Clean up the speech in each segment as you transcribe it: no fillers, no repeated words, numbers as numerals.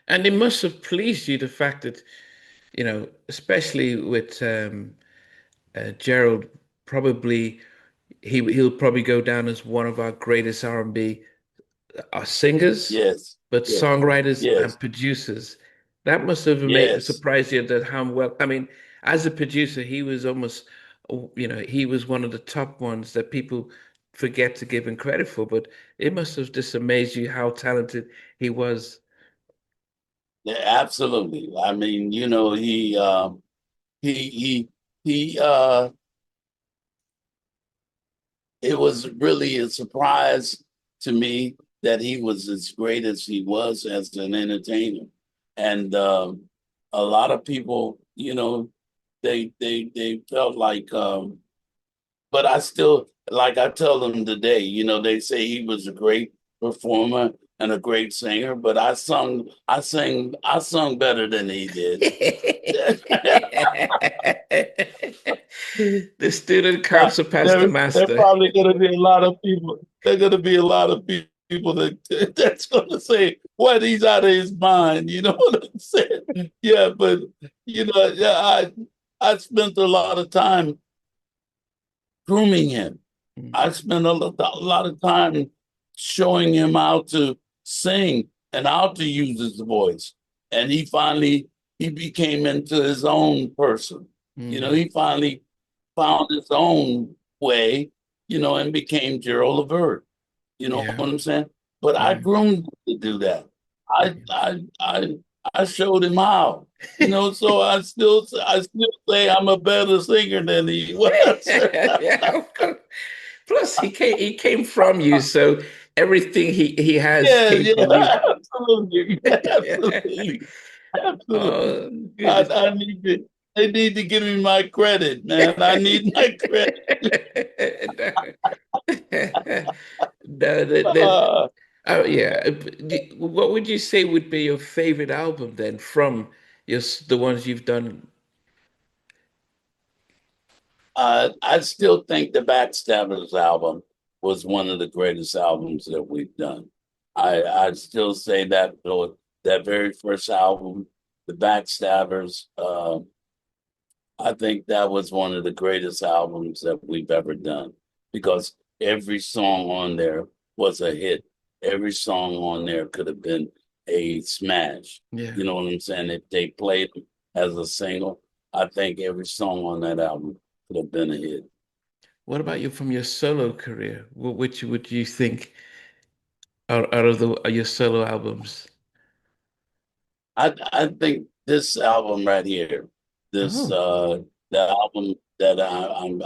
And it must have pleased you the fact that, especially with Gerald, probably he'll probably go down as one of our greatest R&B singers, Yes, but yes, songwriters yes, and producers. That must have made yes. surprised you that how well. I mean, as a producer, he was almost, he was one of the top ones that people forget to give him credit for. But it must have just amazed you how talented he was. Yeah, absolutely. I mean, he he he it was really a surprise to me that he was as great as he was as an entertainer. And a lot of people, they felt like but I still, like I tell them today, they say he was a great performer and a great singer, but I sung better than he did. The student can't Now, surpass the there master. probably going to be a lot of people. There are going to be a lot of people that's going to say, "What? He's out of his mind." You know what I'm saying? Yeah, but yeah, I spent a lot of time grooming him. I spent a lot of time showing him how to sing and how to use his voice. And he became into his own person. Mm, He finally found his own way, and became Gerald Levert. You know yeah, what I'm saying? But I yeah. groomed him to do that. I showed him how. So I still say I'm a better singer than he was. Yeah, of course. Plus, he came from you, so everything he has Yeah, came from you. yeah, absolutely, absolutely, absolutely. Oh I, goodness. I need to. They need to give me my credit, man. I need my credit. No, Uh, oh yeah. What would you say would be your favorite album then from the ones you've done? I still think the Backstabbers album was one of the greatest albums that we've done. I still say that though that very first album, the Backstabbers. I think that was one of the greatest albums that we've ever done because every song on there was a hit. Every song on there could have been a smash. Yeah. You know what I'm saying? If they played it as a single, I think every song on that album could have been a hit. What about you from your solo career? Which would you think out of your solo albums? I think this album right here, this Oh, the album that I'm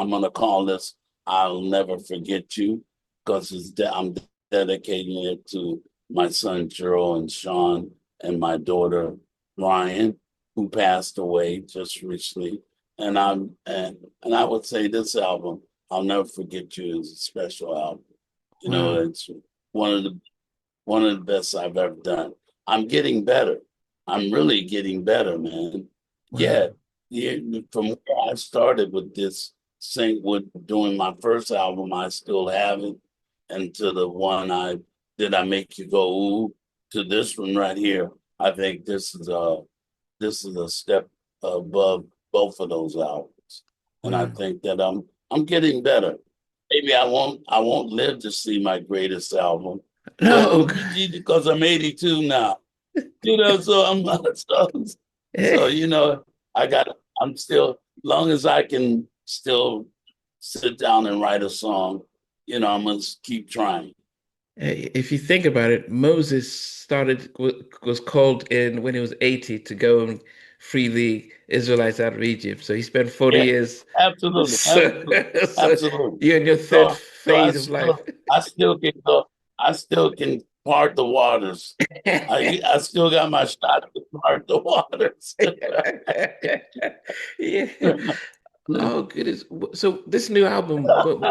gonna call this "I'll Never Forget You" because I'm dedicating it to my son Gerald and Sean and my daughter Ryan, who passed away just recently. And I would say this album, "I'll Never Forget You," is a special album. wow. It's one of the one of the best I've ever done. I'm getting better. I'm really getting better, man. Wow. Yeah, yeah. From where I started with this sing with doing my first album, I still have it, and to the one I did I make you go ooh to this one right here. I think this is a step above both of those albums, and I Wow. think that I'm getting better. Maybe I won't live to see my greatest album, but No. because I'm 82 now, so I'm so I got I'm still long as I can still sit down and write a song, I'm gonna keep trying. If you think about it, Moses was called in when he was 80 to go and free the Israelites out of Egypt. So he spent 40 Yeah, years. absolutely, So, absolutely, so absolutely. you're in your third So phase of life. I still can go. I still can part the waters. I still got my shot to part the waters. Yeah. Oh, goodness. So this new album,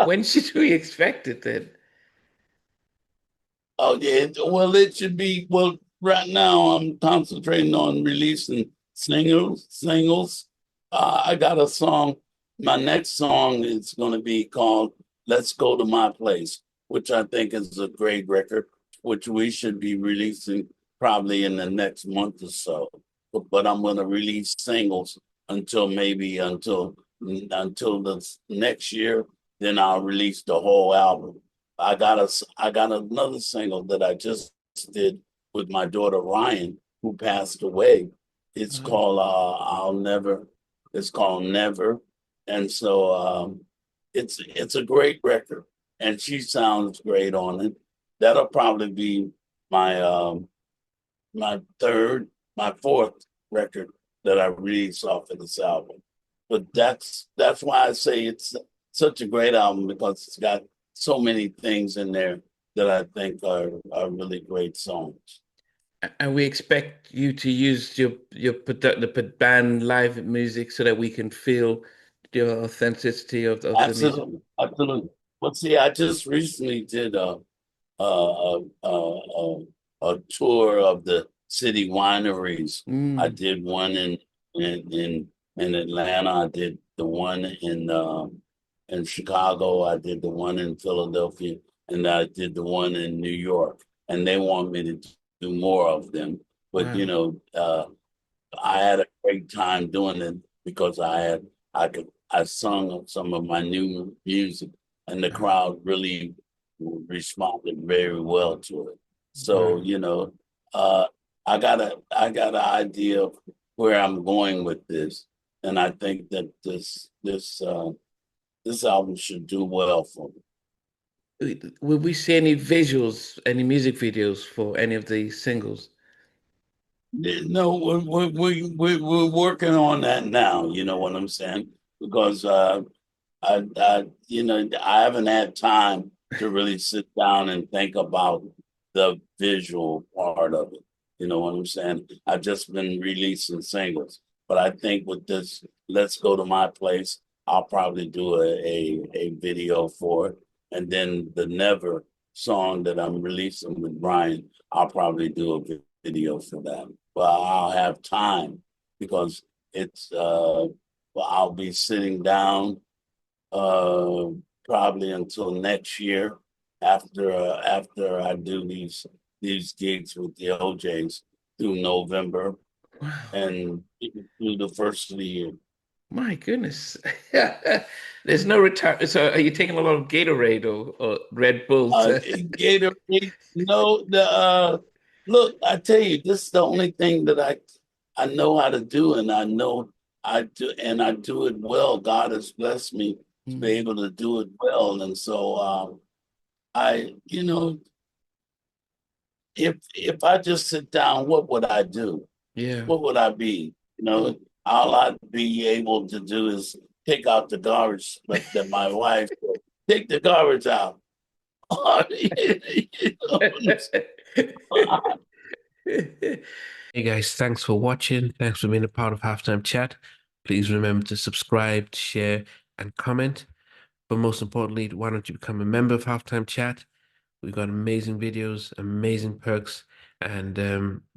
when should we expect it then? Oh yeah, well it should be well right now I'm concentrating on releasing singles. I got a song. My next song is going to be called "Let's Go to My Place," which I think is a great record which we should be releasing probably in the next month or so. But I'm going to release singles until the next year. Then I'll release the whole album. I got another single that I just did with my daughter Ryan, who passed away. It's called It's called Never, and so it's a great record, and she sounds great on it. That'll probably be my my fourth record that I release off of this album. But that's why I say it's such a great album, because it's got so many things in there that I think are really great songs. And we expect you to use the band live music so that we can feel the authenticity of the music. Absolutely. But see, I just recently did a, a tour of the city wineries. I did one in Atlanta. I did the one in Chicago. I did the one in Philadelphia, and I did the one in New York. And they want me to do more of them. But I had a great time doing it, because I sung some of my new music, and the crowd really responded very well to it. So I got an idea of where I'm going with this, and I think that this album should do well for me. Will we see any visuals, any music videos for any of the singles? No, we're working on that now. You know what I'm saying? Because I haven't had time to really sit down and think about the visual part of it. You know what I'm saying? I've just been releasing singles, but I think with this, Let's Go to My Place, I'll probably do a video for it. And then the Never song that I'm releasing with Brian, I'll probably do a video for that. But I'll have time, because it's I'll be sitting down probably until next year, after I do these gigs with the OJs through November and through the first of the year. My goodness. There's no retire. So are you taking a lot of Gatorade or Red Bull? Gatorade, no. Look, I tell you, this is the only thing that I know how to do, and I know I do it well. God has blessed me to be able to do it well. And so if I just sit down, what would I do? Yeah. What would I be? All I'd be able to do is take out the garbage, like that my wife said, take the garbage out. Hey guys, thanks for watching. Thanks for being a part of Halftime Chat. Please remember to subscribe, share, and comment. But most importantly, why don't you become a member of Halftime Chat? We've got amazing videos, amazing perks, and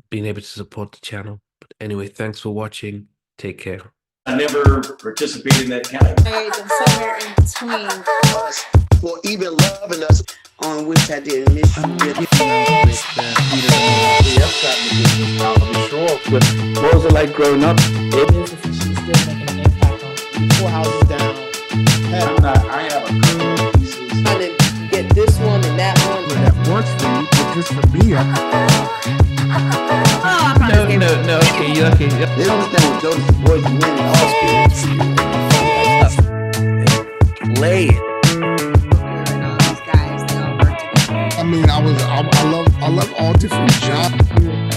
being able to support the channel. But anyway, thanks for watching. Take care. I never participated in that kind of. And somewhere in between us for even loving us, on which I did miss you with. What was it like growing up? she's still making an impact on 4 houses down. I have a couple pieces. Trying to get this one and that one. That works for you, but just for me, No. Okay. They don't understand what Jodeci's voice is winning all spirits. Play it. And all these guys, they all work together. I mean, I love all different genres.